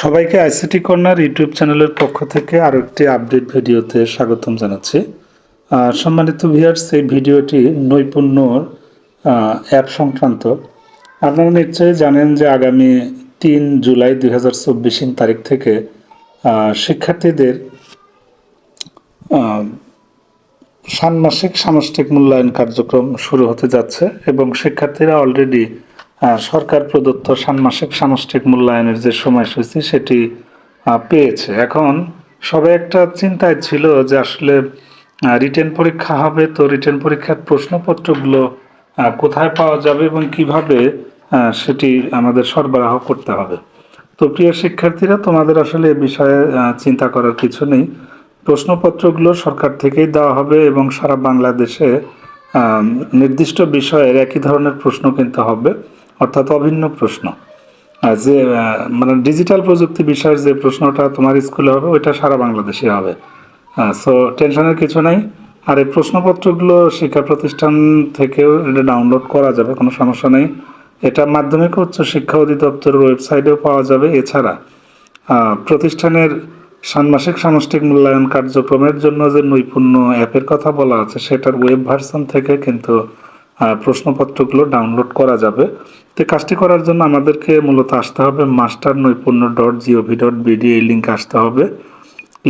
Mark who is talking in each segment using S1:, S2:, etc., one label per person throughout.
S1: সবাইকে ICT corner YouTube চ্যানেলের পক্ষ থেকে আরও একটি আপডেট ভিডিওতে স্বাগতম জানাচ্ছি। সম্মানিত ভিউয়ার্স, এই ভিডিওটি নৈপুণ্যর অ্যাপ সংক্রান্ত। আপনারা নিশ্চয়ই জানেন যে আগামী 3 জুলাই 2024 তারিখ থেকে শিক্ষার্থীদের ষান্মাসিক সামষ্টিক মূল্যায়ন কার্যক্রম শুরু হতে যাচ্ছে এবং শিক্ষার্থীরা অলরেডি সরকার প্রদত্ত ষান্মাসিক সামষ্টিক মূল্যায়নের যে সময়সূচি সেটি পেয়েছে। এখন সবাই একটা চিন্তায় ছিল যে আসলে রিটেন পরীক্ষা হবে, তো রিটেন পরীক্ষার প্রশ্নপত্রগুলো কোথায় পাওয়া যাবে এবং কিভাবে সেটি আমাদের সরবরাহ করতে হবে। তো প্রিয় শিক্ষার্থীরা, তোমাদের আসলে এ বিষয়ে চিন্তা করার কিছু নেই। প্রশ্নপত্রগুলো সরকার থেকেই দেওয়া হবে এবং সারা বাংলাদেশে নির্দিষ্ট বিষয়ের একই ধরনের প্রশ্ন কিন্তু হবে, অর্থাৎ অভিন্ন প্রশ্ন। যে মানে ডিজিটাল প্রযুক্তি বিষয়ের যে প্রশ্নটা তোমার স্কুলে হবে ওইটা সারা বাংলাদেশে হবে। সো টেনশনের কিছু নাই। আর এই প্রশ্নপত্রগুলো শিক্ষা প্রতিষ্ঠান থেকেও এটা ডাউনলোড করা যাবে, কোনো সমস্যা নেই। এটা মাধ্যমিক উচ্চ শিক্ষা অধিদপ্তরের ওয়েবসাইটেও পাওয়া যাবে। এছাড়া প্রতিষ্ঠানের ষান্মাসিক সামষ্টিক মূল্যায়ন কার্যক্রমের জন্য যে নৈপুণ্য অ্যাপের কথা বলা আছে সেটার ওয়েব ভার্সন থেকে কিন্তু প্রশ্নপত্রগুলো ডাউনলোড করা যাবে। তো কাজটি করার জন্য আমাদেরকে মূলত আসতে হবে master.nৈপুণ্য.gov.bd, এই লিঙ্কে আসতে হবে।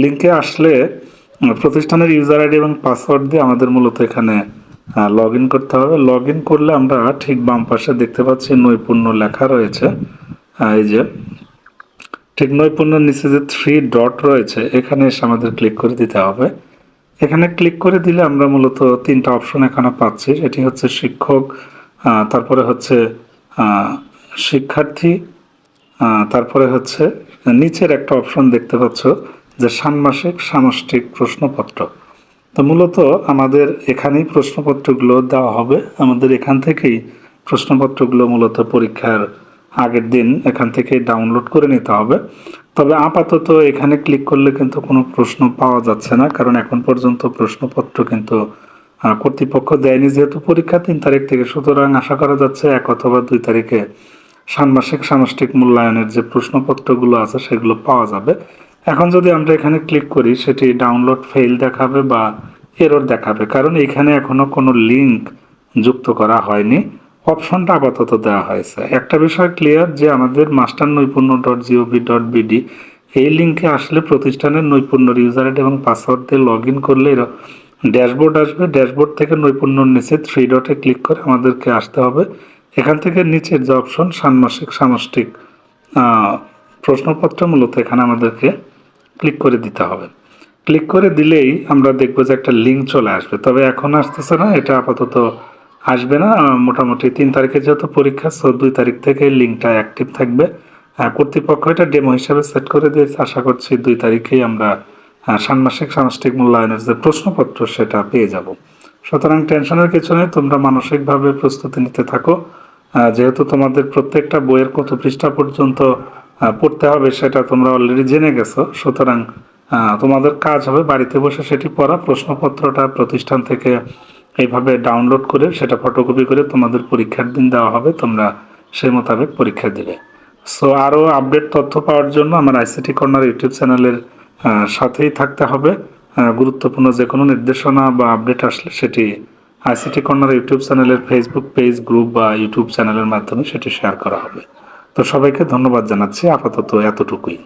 S1: লিঙ্কে আসলে প্রতিষ্ঠানের ইউজার আইডি এবং পাসওয়ার্ড দিয়ে আমাদের মূলত এখানে লগ ইন করতে হবে। লগ ইন করলে আমরা ঠিক বাম পাশে দেখতে পাচ্ছি নৈপুণ্য লেখা রয়েছে। এই যে ঠিক নৈপুণ্যের নিচে যে 3 ডট রয়েছে এখানে এসে আমাদের ক্লিক করে দিতে হবে। এখানে ক্লিক করে দিলে আমরা মূলত 3টা অপশন এখানে পাচ্ছি। এটি হচ্ছে শিক্ষক, তারপরে হচ্ছে শিক্ষার্থী, তারপরে হচ্ছে নিচের একটা অপশন দেখতে পাচ্ছ যে ষান্মাসিক সামষ্টিক প্রশ্নপত্র। তো মূলত আমাদের এখানেই প্রশ্নপত্রগুলো দেওয়া হবে। আমাদের এখান থেকেই প্রশ্নপত্রগুলো মূলত পরীক্ষার আগের দিন এখান থেকে ডাউনলোড করে নিতে হবে। তবে আপাতত এখানে ক্লিক করলে কিন্তু কোনো প্রশ্ন পাওয়া যাচ্ছে না, কারণ এখন পর্যন্ত প্রশ্নপত্র কিন্তু কর্তৃপক্ষ দেয়নি, যেহেতু পরীক্ষা 3 তারিখ থেকে। সুতরাং আশা করা যাচ্ছে 1 অথবা 2 তারিখে ষান্মাসিক সামষ্টিক মূল্যায়নের যে প্রশ্নপত্রগুলো আছে সেগুলো পাওয়া যাবে। এখন যদি আমরা এখানে ক্লিক করি সেটি ডাউনলোড ফেইল দেখাবে বা এরর দেখাবে, কারণ এখানে এখনো কোনো লিঙ্ক যুক্ত করা হয়নি। অপশনটা আপাতত দেওয়া হয়েছে। একটা বিষয় ক্লিয়ার যে আমাদের master.নৈপুণ্য.gov.bd এই লিঙ্কে আসলে প্রতিষ্ঠানের নৈপুণ্যর ইউজার আইডি এবং পাসওয়ার্ড দিয়ে লগ ইন করলে ড্যাশবোর্ড আসবে। ড্যাশবোর্ড থেকে নৈপুণ্যর নিচে 3 ডটে ক্লিক করে আমাদেরকে আসতে হবে। এখান থেকে নিচের যে অপশন ষান্মাসিক সামষ্টিক প্রশ্নপত্র, মূলত এখানে আমাদেরকে ক্লিক করে দিতে হবে। ক্লিক করে দিলেই আমরা দেখবো যে একটা লিঙ্ক চলে আসবে, তবে এখন আসতেছে না, এটা আপাতত আসবে না। মোটামুটি 3 তারিখে যেহেতু পরীক্ষা, 2 তারিখ থেকে লিঙ্কটা অ্যাক্টিভ থাকবে। কর্তৃপক্ষ এটা ডেমো হিসাবে সেট করে দিয়েছে। আশা করছি 2 তারিখেই আমরা ষান্মাসিক সামষ্টিক মূল্যায়নের যে প্রশ্নপত্র সেটা পেয়ে যাব। সুতরাং টেনশনের কিছু নেই, তোমরা মানসিকভাবে প্রস্তুতি নিতে থাকো। যেহেতু তোমাদের প্রত্যেকটা বইয়ের কত পৃষ্ঠা পর্যন্ত পড়তে হবে সেটা তোমরা অলরেডি জেনে গেছো। সুতরাং তোমাদের কাজ হবে বাড়িতে বসে সেটি পড়া। প্রশ্নপত্রটা প্রতিষ্ঠান থেকে এইভাবে ডাউনলোড করে সেটা ফটোকপি করে তোমাদের পরীক্ষার দিন দেওয়া হবে, তোমরা সেই মোতাবেক পরীক্ষা দেবে। সো আরও আপডেট তথ্য পাওয়ার জন্য আমার আইসিটি কর্নার ইউটিউব চ্যানেলের সাথেই থাকতে হবে। গুরুত্বপূর্ণ যে কোনো নির্দেশনা বা আপডেট আসলে সেটি আইসিটি কর্নার ইউটিউব চ্যানেলের ফেসবুক পেজ, গ্রুপ বা ইউটিউব চ্যানেলের মাধ্যমে সেটি শেয়ার করা হবে। তো সবাইকে ধন্যবাদ জানাচ্ছি। আপাতত এতটুকুই।